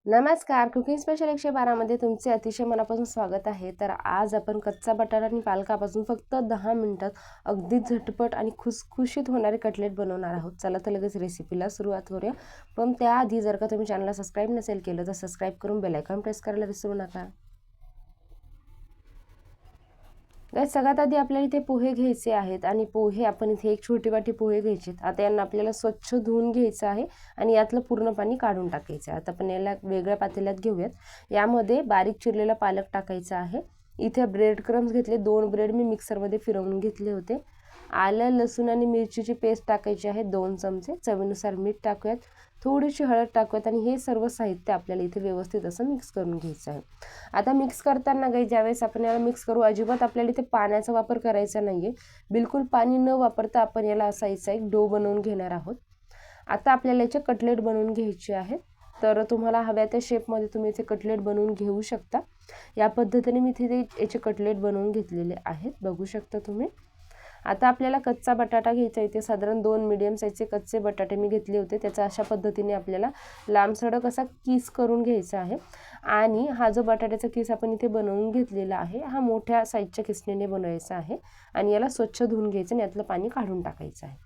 नमस्कार, cooking special 112 मध्ये तुमचे अतिशय मनापासून स्वागत आहे। तर आज आपण कच्चा बटाटा आणि पालकापासून फक्त 10 मिनिटात अगदी झटपट आणि खुसखुशीत होणारे कटलेट बनवणार आहोत। चला तर लगेच रेसिपीला सुरुवात करूया। पण त्याआधी जर का तुम्ही चॅनलला सबस्क्राइब नसेल केलं तर सबस्क्राइब करून बेल आयकॉन प्रेस करायला विसरू नका। गाइस, सगळ्यात आधी आपल्याला इथे पोहे घ्यायचे आहेत आणि पोहे आपण इथे एक छोटी वाटी पोहे घ्यायचे। आता यांना आपल्याला स्वच्छ धुवून घ्यायचं आहे आणि यातलं पूर्ण पाणी काढून टाकायचं आहे। आता आपण याला वेगळ्या पातेल्यात घेऊयात। यामध्ये बारीक चिरलेला पालक टाकायचा आहे। इथे ब्रेड क्रम्स घेतले, 2 ब्रेड मी मिक्सरमध्ये फिरवून घेतले होते। आलं, लसूण आणि मिरचीची पेस्ट टाकायची आहे 2 चमचे। चवीनुसार मीठ टाकूयात, थोडीशी हळद टाकूयात आणि हे सर्व साहित्य आपल्याला इथे व्यवस्थित असं मिक्स करून घ्यायचं आहे। आता मिक्स करताना गाइस ज्यावेळेस आपण याला मिक्स करू, अजिबात आपल्याला इथे पाण्याचा वापर करायचा नाहीये। बिलकुल पाणी न वापरता आपण याला असा एक डो बनवून घेणार आहोत। आता आपल्याला याचे कटलेट बनवून घ्यायचे आहेत। तर तुम्हाला हव्या त्या शेपमध्ये तुम्ही इथे कटलेट बनवून घेऊ शकता। या पद्धतीने मी इथे याचे कटलेट बनवून घेतलेले आहेत, बघू शकता तुम्ही। आता आपल्याला कच्चा बटाटा घ्यायचा आहे। इथे साधारण 2 मीडियम साईजचे कच्चे बटाटे मी घेतले होते। त्याचा अशा पद्धतीने आपल्याला लांबसडक असा किस करून घ्यायचा आहे। आणि हा जो बटाट्याचा किस आपण इथे बनवून घेतलेला आहे, हा मोठ्या साईजच्या किसणीने बनवायचा आहे आणि याला स्वच्छ धुवून घ्यायचं आणि यातलं पाणी काढून टाकायचं आहे।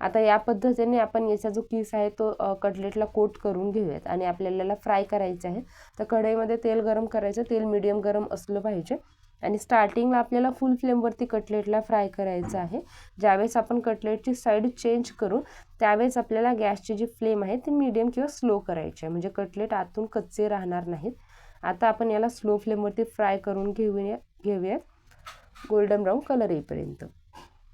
आता या पद्धतीने आपण याचा जो किस आहे तो कटलेटला कोट करून घेऊयात आणि आपल्याला फ्राय करायचं आहे। तर कढईमध्ये तेल गरम करायचं, तेल मीडियम गरम असलं पाहिजे आणि स्टार्टिंगला आपल्याला फुल फ्लेमवरती कटलेटला फ्राय करायचं आहे। ज्यावेळेस आपण कटलेटची साईड चेंज करू त्यावेळेस आपल्याला गॅसची जी फ्लेम आहे ती मीडियम किंवा स्लो करायची आहे, म्हणजे कटलेट आतून कच्चे राहणार नाहीत। आता आपण याला स्लो फ्लेमवरती फ्राय करून घेऊयात गोल्डन ब्राऊन कलर येईपर्यंत।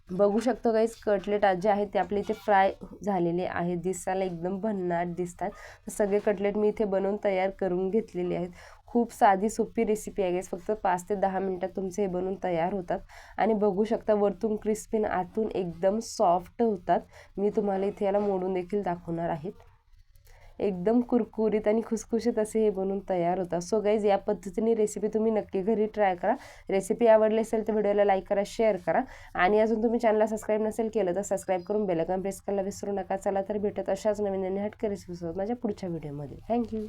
बघू शकतो गाइस, कटलेट जे आहेत ते आपले इथे फ्राय झालेले आहेत, दिसायला एकदम भन्नाट दिसतात। तर सगळे कटलेट मी इथे बनवून तयार करून घेतलेले आहेत। खूप साधी सोपी रेसिपी आहे गाइस, फक्त 5 ते 10 मिनिटात तुमचे हे बनवून तयार होतात आणि बघू शकता वरतून क्रिस्पी आतून एकदम सॉफ्ट होतात। मी तुम्हाला इथे याला मोडून देखील दाखवणार आहे। एकदम कुरकुरीत आणि खुसखुशीत असे हे बनवून तयार होतात। सो गाइज, या पद्धतीने रेसिपी तुम्ही नक्की घरी ट्राय करा। रेसिपी आवडली असेल तर व्हिडिओला लाईक करा, शेअर करा आणि अजून तुम्ही चॅनलला सबस्क्राइब नसेल केलं तर सबस्क्राइब करून बेल आयकॉन प्रेस करायला विसरू नका। चला तर भेटत अशाच नवीन हटके रेसिपीसोबत माझ्या पुढच्या व्हिडिओमध्ये। थँक्यू।